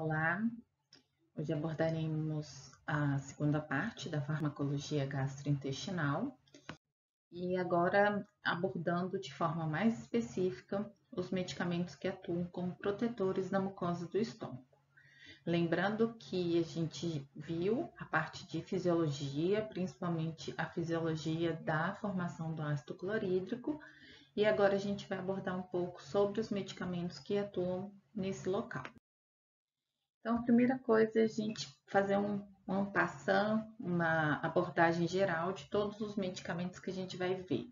Olá, hoje abordaremos a segunda parte da farmacologia gastrointestinal e agora abordando de forma mais específica os medicamentos que atuam como protetores da mucosa do estômago. Lembrando que a gente viu a parte de fisiologia, principalmente a fisiologia da formação do ácido clorídrico, e agora a gente vai abordar um pouco sobre os medicamentos que atuam nesse local. Então, a primeira coisa é a gente fazer um passant, uma abordagem geral de todos os medicamentos que a gente vai ver.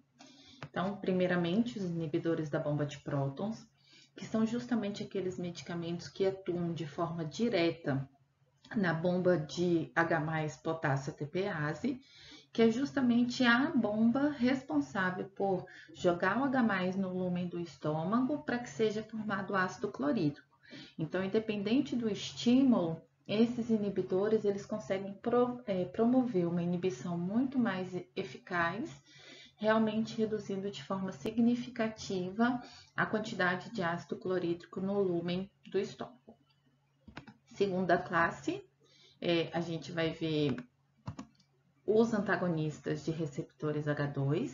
Então, primeiramente, os inibidores da bomba de prótons, que são justamente aqueles medicamentos que atuam de forma direta na bomba de H+ potássio ATPase, que é justamente a bomba responsável por jogar o H+ no lumen do estômago para que seja formado ácido clorídrico. Então, independente do estímulo, esses inibidores eles conseguem promover uma inibição muito mais eficaz, realmente reduzindo de forma significativa a quantidade de ácido clorídrico no lumen do estômago. Segunda classe, a gente vai ver os antagonistas de receptores H2.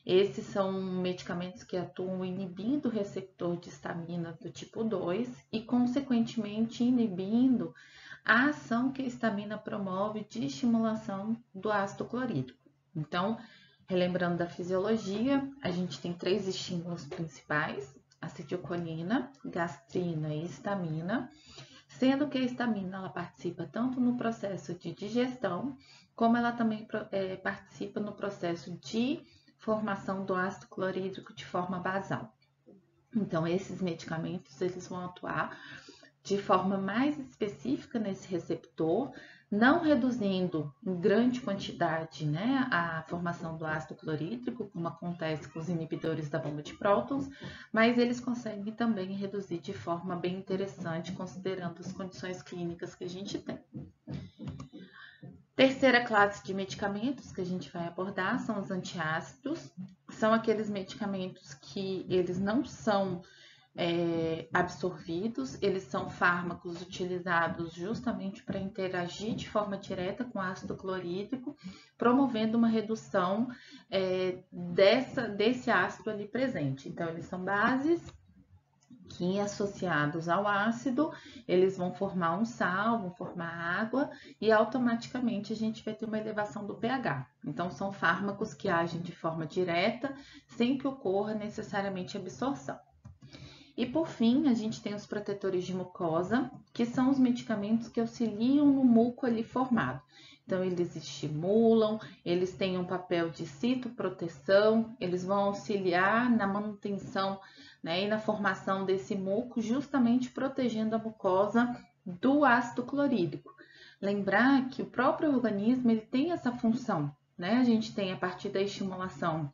Esses são medicamentos que atuam inibindo o receptor de histamina do tipo 2 e, consequentemente, inibindo a ação que a histamina promove de estimulação do ácido clorídrico. Então, relembrando da fisiologia, a gente tem 3 estímulos principais: acetilcolina, gastrina e histamina, sendo que a histamina ela participa tanto no processo de digestão, como ela também participa no processo de formação do ácido clorídrico de forma basal. Então, esses medicamentos eles vão atuar de forma mais específica nesse receptor, não reduzindo em grande quantidade, né, a formação do ácido clorídrico, como acontece com os inibidores da bomba de prótons, mas eles conseguem também reduzir de forma bem interessante, considerando as condições clínicas que a gente tem. Terceira classe de medicamentos que a gente vai abordar são os antiácidos. São aqueles medicamentos que eles não são absorvidos, eles são fármacos utilizados justamente para interagir de forma direta com ácido clorídrico, promovendo uma redução desse ácido ali presente. Então, eles são bases que, associados ao ácido, eles vão formar um sal, vão formar água e automaticamente a gente vai ter uma elevação do pH. Então, são fármacos que agem de forma direta, sem que ocorra necessariamente absorção. E por fim, a gente tem os protetores de mucosa, que são os medicamentos que auxiliam no muco ali formado. Então, eles estimulam, eles têm um papel de citoproteção, eles vão auxiliar na manutenção, né, e na formação desse muco, justamente protegendo a mucosa do ácido clorídrico. Lembrar que o próprio organismo ele tem essa função, né? A gente tem a partir da estimulação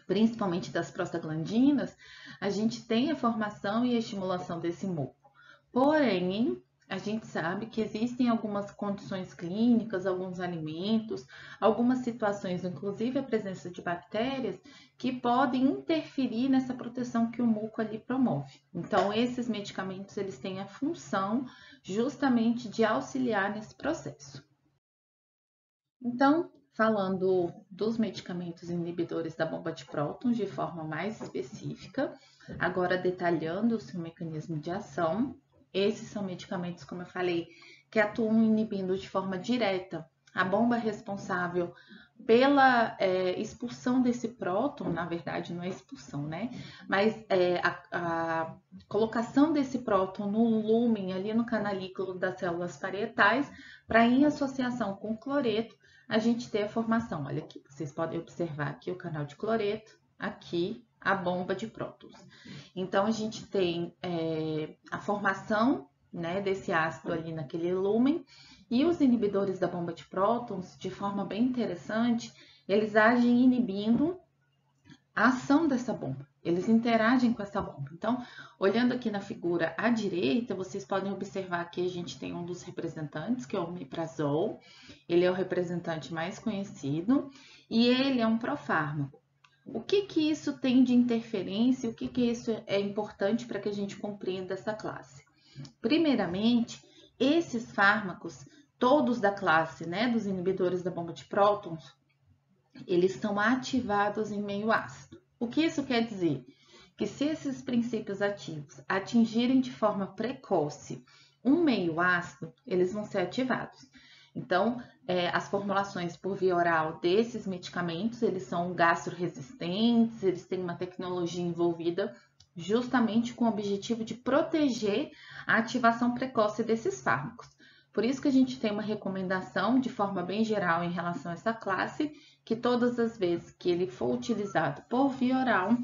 principalmente das prostaglandinas, a gente tem a formação e a estimulação desse muco. Porém, a gente sabe que existem algumas condições clínicas, alguns alimentos, algumas situações, inclusive a presença de bactérias, que podem interferir nessa proteção que o muco ali promove. Então, esses medicamentos, eles têm a função justamente de auxiliar nesse processo. Então, falando dos medicamentos inibidores da bomba de prótons de forma mais específica, agora detalhando o seu mecanismo de ação, esses são medicamentos, como eu falei, que atuam inibindo de forma direta a bomba responsável pela expulsão desse próton, na verdade não é expulsão, né? Mas a colocação desse próton no lumen, ali no canalículo das células parietais, para em associação com o cloreto, a gente ter a formação. Olha aqui, vocês podem observar aqui o canal de cloreto, aqui a bomba de prótons. Então, a gente tem a formação, né, desse ácido ali naquele lumen, e os inibidores da bomba de prótons, de forma bem interessante, eles agem inibindo a ação dessa bomba. Eles interagem com essa bomba. Então, olhando aqui na figura à direita, vocês podem observar que a gente tem um dos representantes, que é o omeprazol. Ele é o representante mais conhecido e ele é um profármaco. O que isso tem de interferência? O que isso é importante para que a gente compreenda essa classe? Primeiramente, esses fármacos, todos da classe, né, dos inibidores da bomba de prótons, eles são ativados em meio ácido. O que isso quer dizer? Que se esses princípios ativos atingirem de forma precoce um meio ácido, eles vão ser ativados. Então, as formulações por via oral desses medicamentos, eles são gastroresistentes, eles têm uma tecnologia envolvida justamente com o objetivo de proteger a ativação precoce desses fármacos. Por isso que a gente tem uma recomendação de forma bem geral em relação a essa classe, que todas as vezes que ele for utilizado por via oral,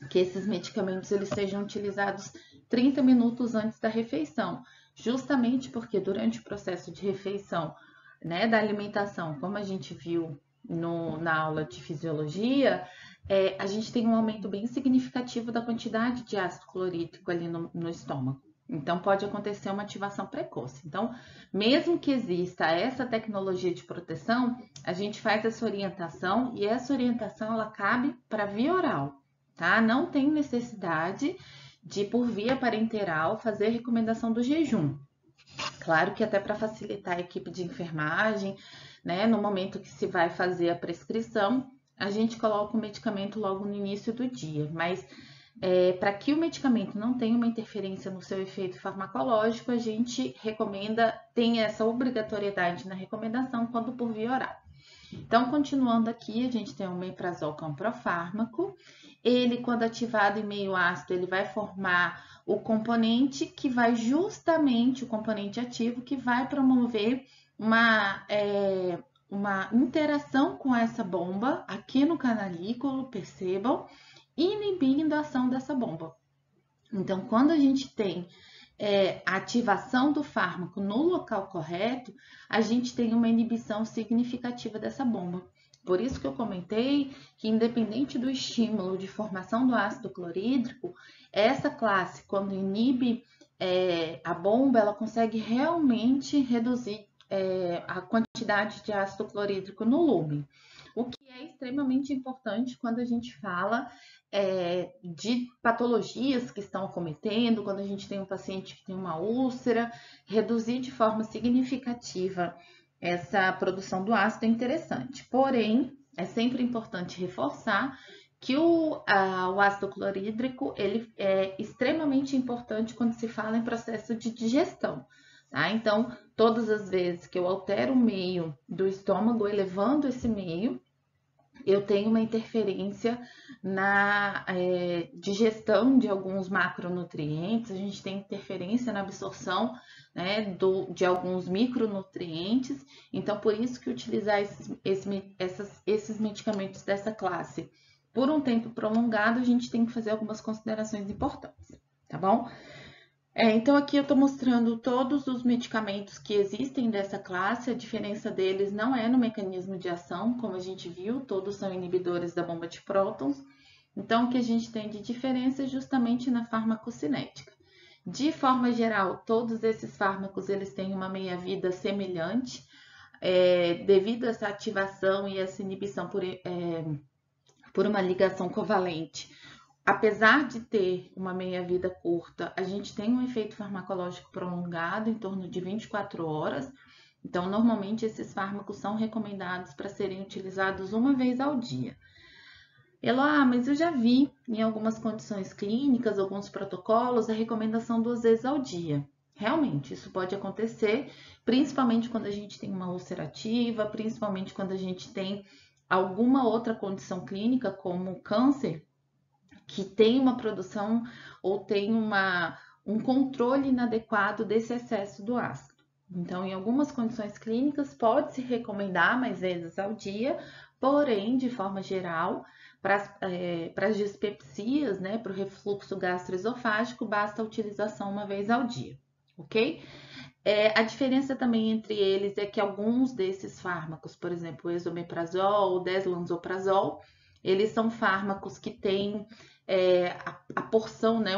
que esses medicamentos eles sejam utilizados 30 minutos antes da refeição, justamente porque durante o processo de refeição, né, da alimentação, como a gente viu na aula de fisiologia, a gente tem um aumento bem significativo da quantidade de ácido clorídrico ali no estômago. Então, pode acontecer uma ativação precoce. Então, mesmo que exista essa tecnologia de proteção, a gente faz essa orientação e essa orientação ela cabe para via oral, tá? Não tem necessidade de, por via parenteral, fazer recomendação do jejum. Claro que até para facilitar a equipe de enfermagem, né, no momento que se vai fazer a prescrição, a gente coloca o medicamento logo no início do dia, mas para que o medicamento não tenha uma interferência no seu efeito farmacológico, a gente recomenda, tem essa obrigatoriedade na recomendação quando por via oral. Então, continuando aqui, a gente tem o omeprazol, que é um profármaco. Ele, quando ativado em meio ácido, ele vai formar o componente que vai justamente, o componente ativo, que vai promover uma interação com essa bomba aqui no canalículo, percebam, inibindo a ação dessa bomba. Então, quando a gente tem a ativação do fármaco no local correto, a gente tem uma inibição significativa dessa bomba. Por isso que eu comentei que, independente do estímulo de formação do ácido clorídrico, essa classe, quando inibe a bomba, ela consegue realmente reduzir a quantidade de ácido clorídrico no lúmen. O que é extremamente importante quando a gente fala de patologias que estão acometendo, quando a gente tem um paciente que tem uma úlcera, reduzir de forma significativa essa produção do ácido é interessante. Porém, é sempre importante reforçar que o ácido clorídrico ele é extremamente importante quando se fala em processo de digestão. Tá? Então, todas as vezes que eu altero o meio do estômago, elevando esse meio, eu tenho uma interferência na digestão de alguns macronutrientes, a gente tem interferência na absorção, né, de alguns micronutrientes. Então, por isso que utilizar esses medicamentos dessa classe por um tempo prolongado, a gente tem que fazer algumas considerações importantes, tá bom? Então, aqui eu estou mostrando todos os medicamentos que existem dessa classe, a diferença deles não é no mecanismo de ação, como a gente viu, todos são inibidores da bomba de prótons. Então, o que a gente tem de diferença é justamente na farmacocinética. De forma geral, todos esses fármacos eles têm uma meia-vida semelhante, devido a essa ativação e essa inibição por uma ligação covalente. Apesar de ter uma meia-vida curta, a gente tem um efeito farmacológico prolongado em torno de 24 horas. Então, normalmente, esses fármacos são recomendados para serem utilizados uma vez ao dia. Mas eu já vi em algumas condições clínicas, alguns protocolos, a recomendação 2 vezes ao dia. Realmente, isso pode acontecer, principalmente quando a gente tem uma ulcerativa, principalmente quando a gente tem alguma outra condição clínica, como câncer, que tem uma produção ou tem um controle inadequado desse excesso do ácido. Então, em algumas condições clínicas, pode-se recomendar mais vezes ao dia, porém, de forma geral, para as dispepsias, né, para o refluxo gastroesofágico, basta a utilização uma vez ao dia, ok? A diferença também entre eles é que alguns desses fármacos, por exemplo, o esomeprazol, o deslanzoprazol, eles são fármacos que têm a porção, né,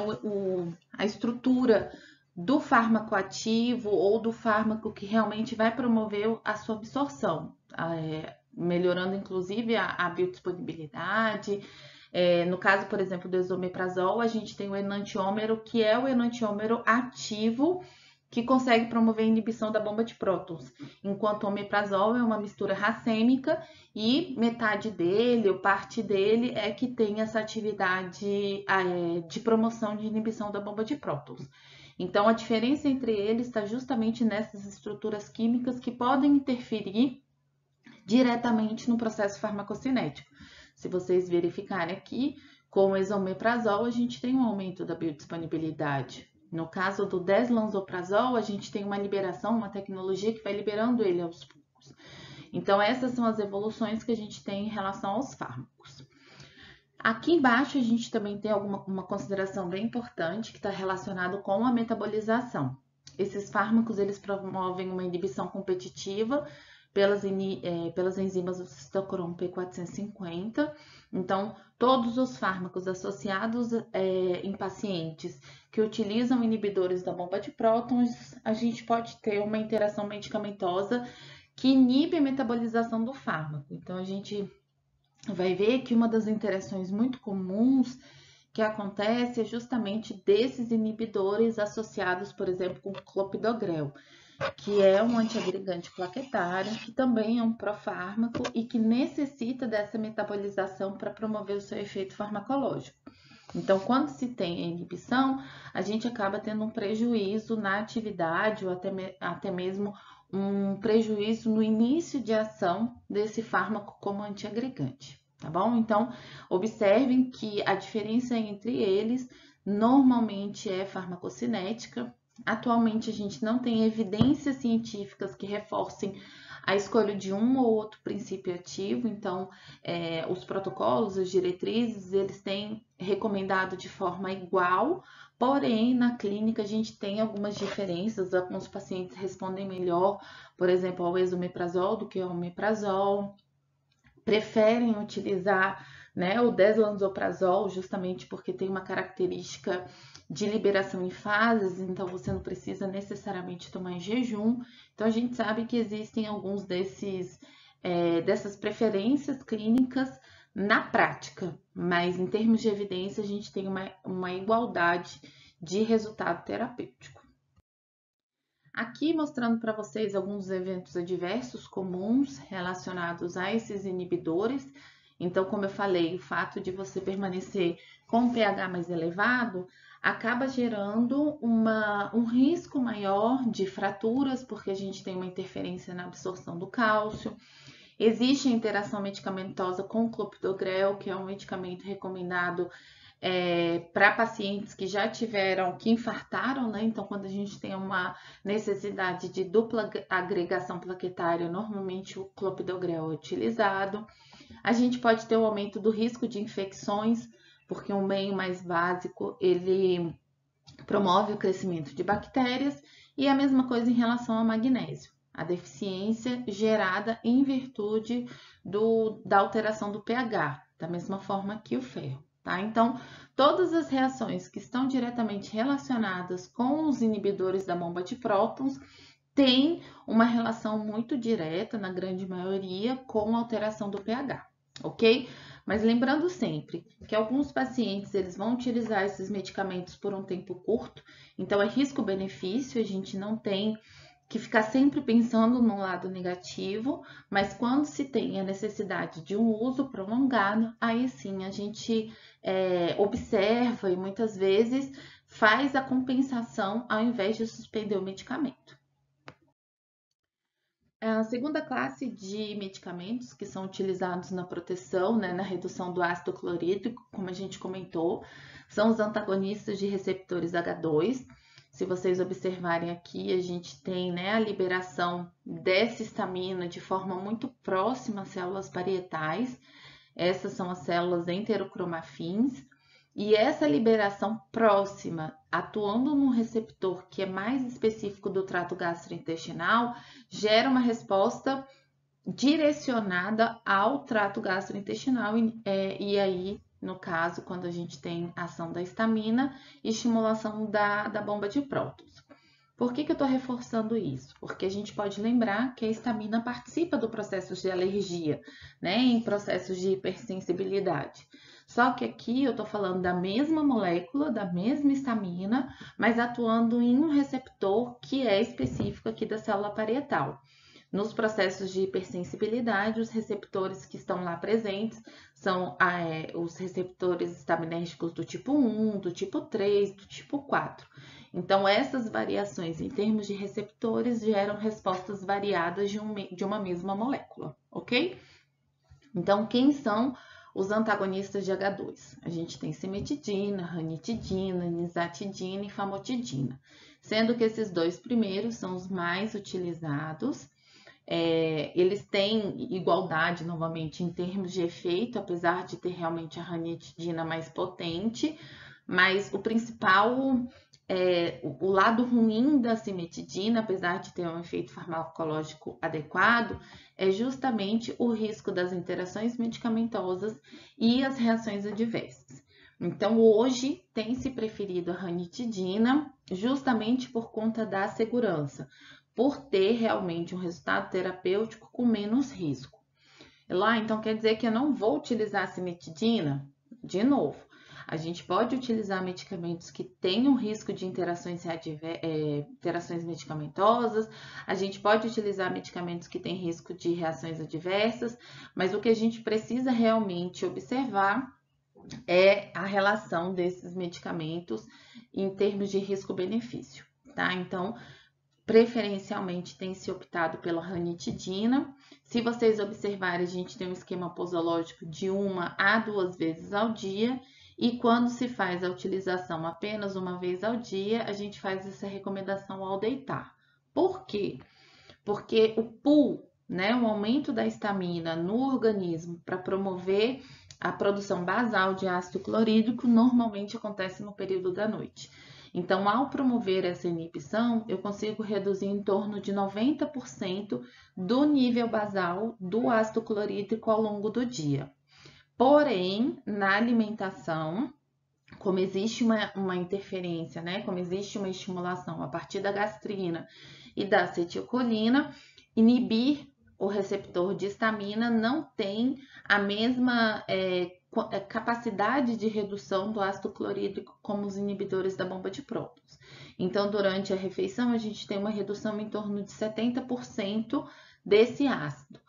a estrutura do fármaco ativo ou do fármaco que realmente vai promover a sua absorção, melhorando inclusive a biodisponibilidade, No caso, por exemplo, do esomeprazol, a gente tem o enantiômero, que é o enantiômero ativo, que consegue promover a inibição da bomba de prótons, enquanto o omeprazol é uma mistura racêmica e metade dele, ou parte dele, é que tem essa atividade de promoção de inibição da bomba de prótons. Então, a diferença entre eles está justamente nessas estruturas químicas que podem interferir diretamente no processo farmacocinético. Se vocês verificarem aqui, com o esomeprazol, a gente tem um aumento da biodisponibilidade. No caso do deslanzoprazol, a gente tem uma liberação, uma tecnologia que vai liberando ele aos poucos. Então, essas são as evoluções que a gente tem em relação aos fármacos. Aqui embaixo, a gente também tem uma consideração bem importante que está relacionado com a metabolização. Esses fármacos, eles promovem uma inibição competitiva pelas enzimas do citocromo P450. Então, todos os fármacos associados em pacientes que utilizam inibidores da bomba de prótons, a gente pode ter uma interação medicamentosa que inibe a metabolização do fármaco. Então, a gente vai ver que uma das interações muito comuns que acontece é justamente desses inibidores associados, por exemplo, com clopidogrel, que é um antiagregante plaquetário, que também é um profármaco e que necessita dessa metabolização para promover o seu efeito farmacológico. Então, quando se tem a inibição, a gente acaba tendo um prejuízo na atividade ou até mesmo um prejuízo no início de ação desse fármaco como antiagregante, tá bom? Então, observem que a diferença entre eles normalmente é farmacocinética. Atualmente, a gente não tem evidências científicas que reforcem a escolha de um ou outro princípio ativo, então os protocolos, as diretrizes, eles têm recomendado de forma igual, porém na clínica a gente tem algumas diferenças, alguns pacientes respondem melhor, por exemplo, ao esomeprazol do que ao omeprazol, preferem utilizar o deslanzoprazol justamente porque tem uma característica de liberação em fases, então você não precisa necessariamente tomar em jejum. Então a gente sabe que existem alguns dessas preferências clínicas na prática, mas em termos de evidência a gente tem uma igualdade de resultado terapêutico. Aqui mostrando para vocês alguns eventos adversos comuns relacionados a esses inibidores. Então, como eu falei, o fato de você permanecer com um pH mais elevado acaba gerando um risco maior de fraturas, porque a gente tem uma interferência na absorção do cálcio. Existe a interação medicamentosa com o clopidogrel, que é um medicamento recomendado para pacientes que já que infartaram, né? Então, quando a gente tem uma necessidade de dupla agregação plaquetária, normalmente o clopidogrel é utilizado. A gente pode ter o aumento do risco de infecções, porque um meio mais básico, ele promove o crescimento de bactérias, e a mesma coisa em relação ao magnésio. A deficiência gerada em virtude da alteração do pH, da mesma forma que o ferro. Tá? Então, todas as reações que estão diretamente relacionadas com os inibidores da bomba de prótons têm uma relação muito direta, na grande maioria, com a alteração do pH, ok? Mas lembrando sempre que alguns pacientes eles vão utilizar esses medicamentos por um tempo curto, então é risco-benefício, a gente não tem que ficar sempre pensando no lado negativo, mas quando se tem a necessidade de um uso prolongado, aí sim a gente observa e muitas vezes faz a compensação ao invés de suspender o medicamento. A segunda classe de medicamentos que são utilizados na proteção, na redução do ácido clorídrico, como a gente comentou, são os antagonistas de receptores H2. Se vocês observarem aqui, a gente tem a liberação dessa histamina de forma muito próxima às células parietais. Essas são as células enterocromafins. E essa liberação próxima, atuando num receptor que é mais específico do trato gastrointestinal, gera uma resposta direcionada ao trato gastrointestinal. E aí, no caso, quando a gente tem ação da histamina e estimulação da bomba de prótons. Por que eu estou reforçando isso? Porque a gente pode lembrar que a histamina participa do processo de alergia, em processos de hipersensibilidade. Só que aqui eu estou falando da mesma molécula, da mesma histamina, mas atuando em um receptor que é específico aqui da célula parietal. Nos processos de hipersensibilidade, os receptores que estão lá presentes são os receptores estaminérgicos do tipo 1, do tipo 3, do tipo 4. Então, essas variações em termos de receptores geram respostas variadas de uma mesma molécula, ok? Então, quem são os antagonistas de H2? A gente tem cimetidina, ranitidina, nizatidina e famotidina, sendo que esses dois primeiros são os mais utilizados. Eles têm igualdade, novamente, em termos de efeito, apesar de ter realmente a ranitidina mais potente, mas o principal, o lado ruim da cimetidina, apesar de ter um efeito farmacológico adequado, é justamente o risco das interações medicamentosas e as reações adversas. Então, hoje tem se preferido a ranitidina justamente por conta da segurança, por ter realmente um resultado terapêutico com menos risco. Então quer dizer que eu não vou utilizar a cimetidina? De novo, a gente pode utilizar medicamentos que tenham risco de interações medicamentosas, a gente pode utilizar medicamentos que têm risco de reações adversas, mas o que a gente precisa realmente observar é a relação desses medicamentos em termos de risco-benefício, tá? Então, preferencialmente tem se optado pela ranitidina. Se vocês observarem, a gente tem um esquema posológico de 1 a 2 vezes ao dia, e quando se faz a utilização apenas uma vez ao dia, a gente faz essa recomendação ao deitar. Por quê? Porque o pool, né, o aumento da histamina no organismo para promover a produção basal de ácido clorídrico normalmente acontece no período da noite. Então, ao promover essa inibição, eu consigo reduzir em torno de 90% do nível basal do ácido clorídrico ao longo do dia. Porém, na alimentação, como existe uma interferência, né? Como existe uma estimulação a partir da gastrina e da acetilcolina, inibir o receptor de histamina não tem a mesma capacidade de redução do ácido clorídrico como os inibidores da bomba de prótons. Então, durante a refeição, a gente tem uma redução em torno de 70% desse ácido.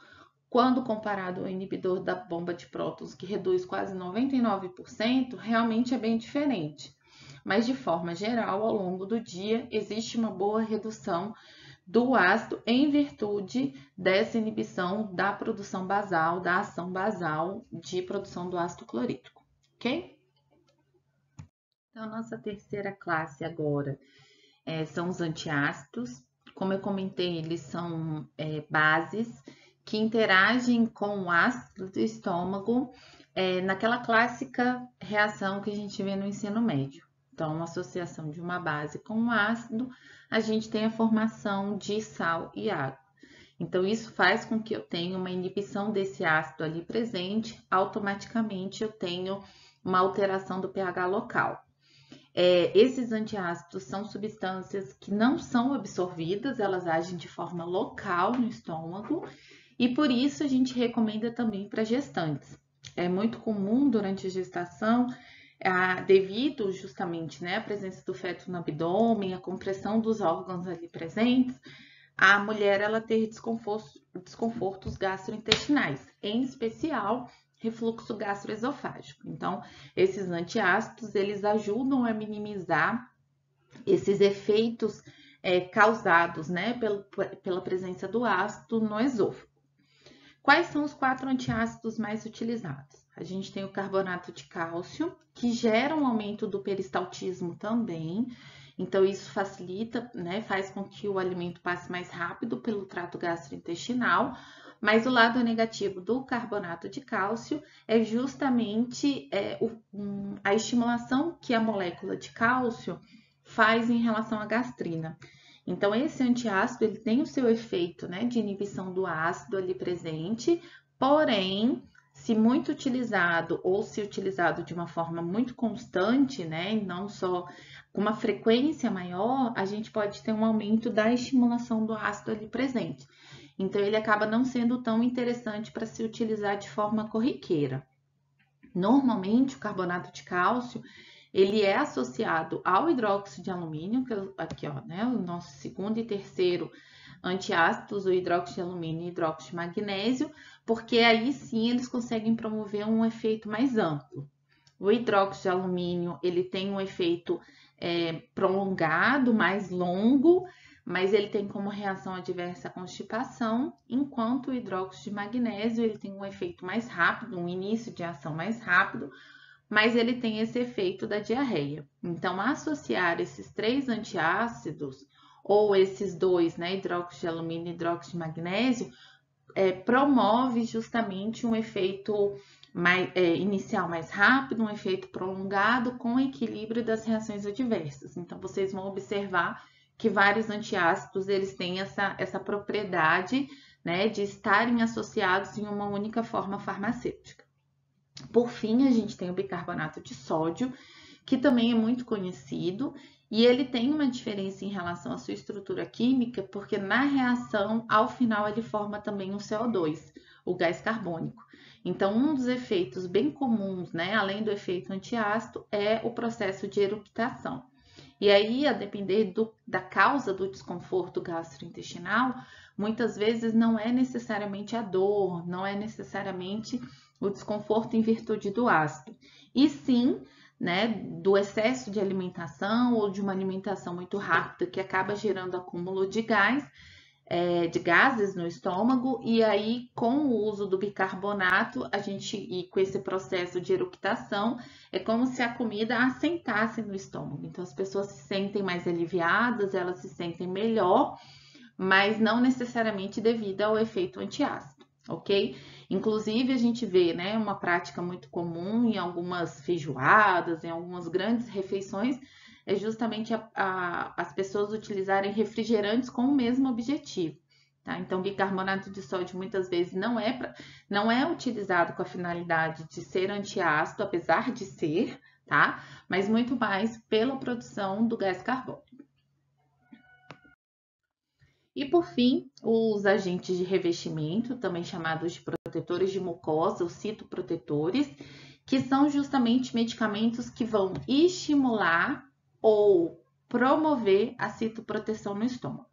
Quando comparado ao inibidor da bomba de prótons, que reduz quase 99%, realmente é bem diferente. Mas, de forma geral, ao longo do dia, existe uma boa redução do ácido em virtude dessa inibição da produção basal, da ação basal de produção do ácido clorídrico, ok? Então, a nossa terceira classe agora são os antiácidos. Como eu comentei, eles são bases que interagem com o ácido do estômago naquela clássica reação que a gente vê no ensino médio. Então, uma associação de uma base com um ácido, a gente tem a formação de sal e água. Então, isso faz com que eu tenha uma inibição desse ácido ali presente, automaticamente eu tenho uma alteração do pH local. Esses antiácidos são substâncias que não são absorvidas, elas agem de forma local no estômago e por isso a gente recomenda também para gestantes. É muito comum durante a gestação, devido justamente, né, à presença do feto no abdômen, a compressão dos órgãos ali presentes, a mulher ela ter desconfortos gastrointestinais, em especial refluxo gastroesofágico. Então, esses antiácidos, eles ajudam a minimizar esses efeitos causados, né, pela presença do ácido no esôfago. Quais são os 4 antiácidos mais utilizados? A gente tem o carbonato de cálcio, que gera um aumento do peristaltismo também. Então, isso facilita, né, faz com que o alimento passe mais rápido pelo trato gastrointestinal. Mas o lado negativo do carbonato de cálcio é justamente a estimulação que a molécula de cálcio faz em relação à gastrina. Então, esse antiácido ele tem o seu efeito, né, de inibição do ácido ali presente, porém, se muito utilizado ou se utilizado de uma forma muito constante, né, e não só com uma frequência maior, a gente pode ter um aumento da estimulação do ácido ali presente. Então, ele acaba não sendo tão interessante para se utilizar de forma corriqueira. Normalmente, o carbonato de cálcio, ele é associado ao hidróxido de alumínio, que aqui, ó, né, o nosso segundo e terceiro antiácidos, o hidróxido de alumínio e hidróxido de magnésio, porque aí sim eles conseguem promover um efeito mais amplo. O hidróxido de alumínio, ele tem um efeito prolongado, mais longo, mas ele tem como reação adversa a constipação, enquanto o hidróxido de magnésio, ele tem um efeito mais rápido, um início de ação mais rápido, mas ele tem esse efeito da diarreia. Então, associar esses três antiácidos, ou esses dois, né, hidróxido de alumínio e hidróxido de magnésio, promove justamente um efeito inicial mais rápido, um efeito prolongado com equilíbrio das reações adversas. Então, vocês vão observar que vários antiácidos eles têm essa propriedade, né, de estarem associados em uma única forma farmacêutica. Por fim, a gente tem o bicarbonato de sódio, que também é muito conhecido, e ele tem uma diferença em relação à sua estrutura química, porque na reação, ao final, ele forma também um CO2, o gás carbônico. Então, um dos efeitos bem comuns, né, além do efeito antiácido, é o processo de eructação. E aí, a depender da causa do desconforto gastrointestinal, muitas vezes não é necessariamente a dor, não é necessariamente o desconforto em virtude do ácido, e sim, né, do excesso de alimentação ou de uma alimentação muito rápida que acaba gerando acúmulo de gás, de gases no estômago, e aí com o uso do bicarbonato, e com esse processo de eructação, é como se a comida assentasse no estômago. Então as pessoas se sentem mais aliviadas, elas se sentem melhor, mas não necessariamente devido ao efeito antiácido, ok? Inclusive a gente vê, né, uma prática muito comum em algumas feijoadas, em algumas grandes refeições, é justamente as pessoas utilizarem refrigerantes com o mesmo objetivo. Tá? Então, bicarbonato de sódio muitas vezes não é utilizado com a finalidade de ser antiácido, apesar de ser, tá? Mas muito mais pela produção do gás carbônico. E por fim, os agentes de revestimento, também chamados de protetores de mucosa, os citoprotetores, que são justamente medicamentos que vão estimular ou promover a citoproteção no estômago.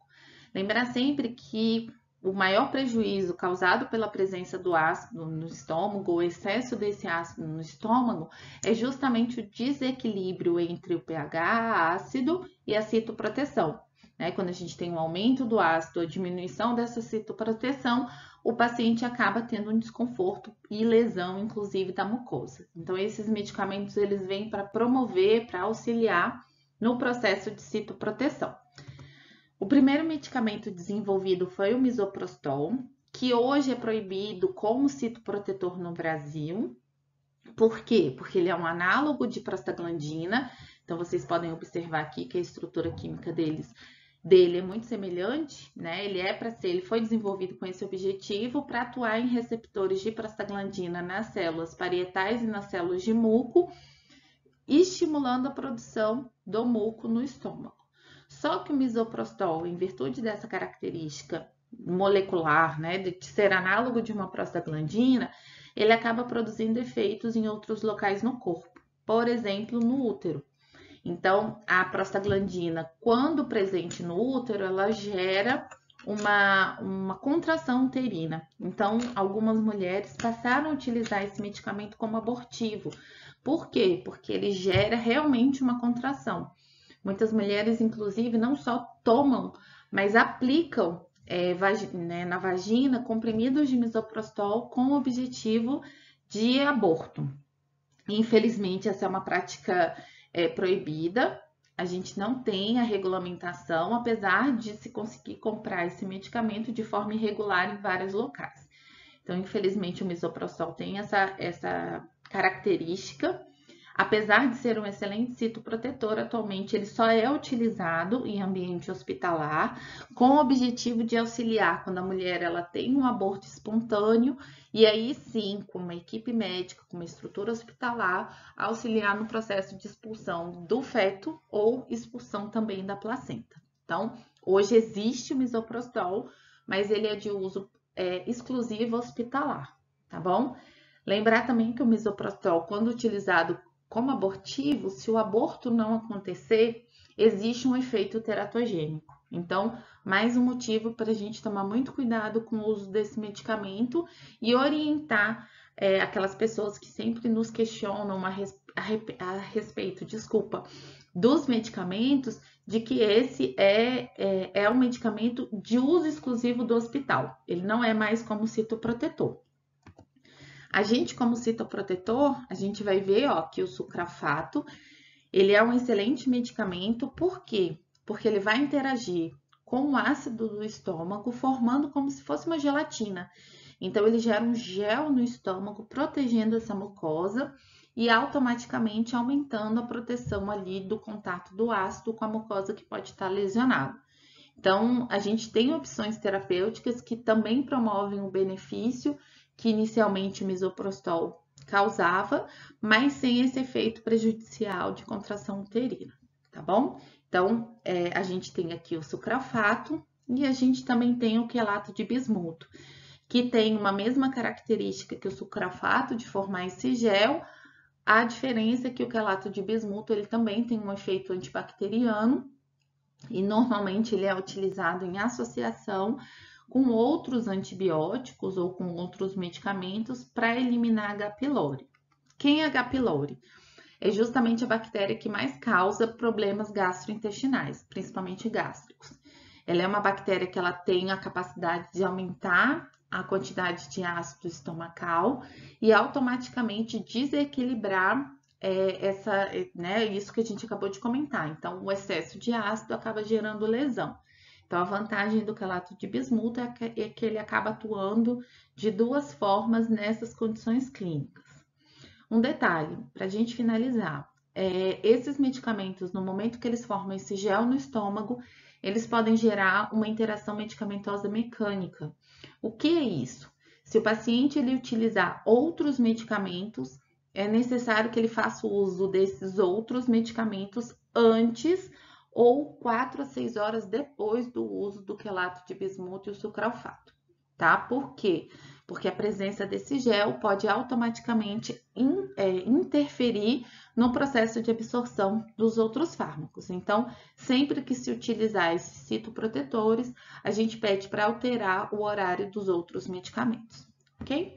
Lembrar sempre que o maior prejuízo causado pela presença do ácido no estômago, o excesso desse ácido no estômago, é justamente o desequilíbrio entre o pH ácido e a citoproteção. Quando a gente tem um aumento do ácido, a diminuição dessa citoproteção, o paciente acaba tendo um desconforto e lesão, inclusive, da mucosa. Então, esses medicamentos, eles vêm para promover, para auxiliar no processo de citoproteção. O primeiro medicamento desenvolvido foi o misoprostol, que hoje é proibido como citoprotetor no Brasil. Por quê? Porque ele é um análogo de prostaglandina. Então, vocês podem observar aqui que a estrutura química dele é muito semelhante, né? Ele foi desenvolvido com esse objetivo para atuar em receptores de prostaglandina nas células parietais e nas células de muco, estimulando a produção do muco no estômago. Só que o misoprostol, em virtude dessa característica molecular, né, de ser análogo de uma prostaglandina, ele acaba produzindo efeitos em outros locais no corpo, por exemplo, no útero. Então, a prostaglandina, quando presente no útero, ela gera uma contração uterina. Então, algumas mulheres passaram a utilizar esse medicamento como abortivo. Por quê? Porque ele gera realmente uma contração. Muitas mulheres, inclusive, não só tomam, mas aplicam na vagina comprimidos de misoprostol com o objetivo de aborto. Infelizmente, essa é uma prática proibida. A gente não tem a regulamentação, apesar de se conseguir comprar esse medicamento de forma irregular em vários locais. Então, infelizmente, o misoprostol tem essa característica. Apesar de ser um excelente citoprotetor, atualmente ele só é utilizado em ambiente hospitalar com o objetivo de auxiliar quando a mulher ela tem um aborto espontâneo e aí sim, com uma equipe médica, com uma estrutura hospitalar, auxiliar no processo de expulsão do feto ou expulsão também da placenta. Então, hoje existe o misoprostol, mas ele é de uso exclusivo hospitalar, tá bom? Lembrar também que o misoprostol, quando utilizado como abortivo, se o aborto não acontecer, existe um efeito teratogênico. Então, mais um motivo para a gente tomar muito cuidado com o uso desse medicamento e orientar aquelas pessoas que sempre nos questionam a respeito, dos medicamentos, de que esse é um medicamento de uso exclusivo do hospital. Ele não é mais como citoprotetor. A gente, como citoprotetor, a gente vai ver, ó, que o sucralfato, ele é um excelente medicamento. Por quê? Porque ele vai interagir com o ácido do estômago, formando como se fosse uma gelatina. Então, ele gera um gel no estômago, protegendo essa mucosa e automaticamente aumentando a proteção ali do contato do ácido com a mucosa que pode estar lesionada. Então, a gente tem opções terapêuticas que também promovem o benefício que inicialmente o misoprostol causava, mas sem esse efeito prejudicial de contração uterina, tá bom? Então, a gente tem aqui o sucralfato e a gente também tem o quelato de bismuto, que tem uma mesma característica que o sucralfato de formar esse gel. A diferença é que o quelato de bismuto ele também tem um efeito antibacteriano e normalmente ele é utilizado em associação com outros antibióticos ou com outros medicamentos para eliminar H. pylori. Quem é H. pylori? É justamente a bactéria que mais causa problemas gastrointestinais, principalmente gástricos. Ela é uma bactéria que ela tem a capacidade de aumentar a quantidade de ácido estomacal e automaticamente desequilibrar isso que a gente acabou de comentar. Então, o excesso de ácido acaba gerando lesão. Então, a vantagem do quelato de bismuto é que ele acaba atuando de duas formas nessas condições clínicas. Um detalhe, para a gente finalizar, esses medicamentos, no momento que eles formam esse gel no estômago, eles podem gerar uma interação medicamentosa mecânica. O que é isso? Se o paciente ele utilizar outros medicamentos, é necessário que ele faça uso desses outros medicamentos antes ou 4 a 6 horas depois do uso do quelato de bismuto e o sucralfato, tá? Por quê? Porque a presença desse gel pode automaticamente interferir no processo de absorção dos outros fármacos. Então, sempre que se utilizar esses citoprotetores, a gente pede para alterar o horário dos outros medicamentos, ok?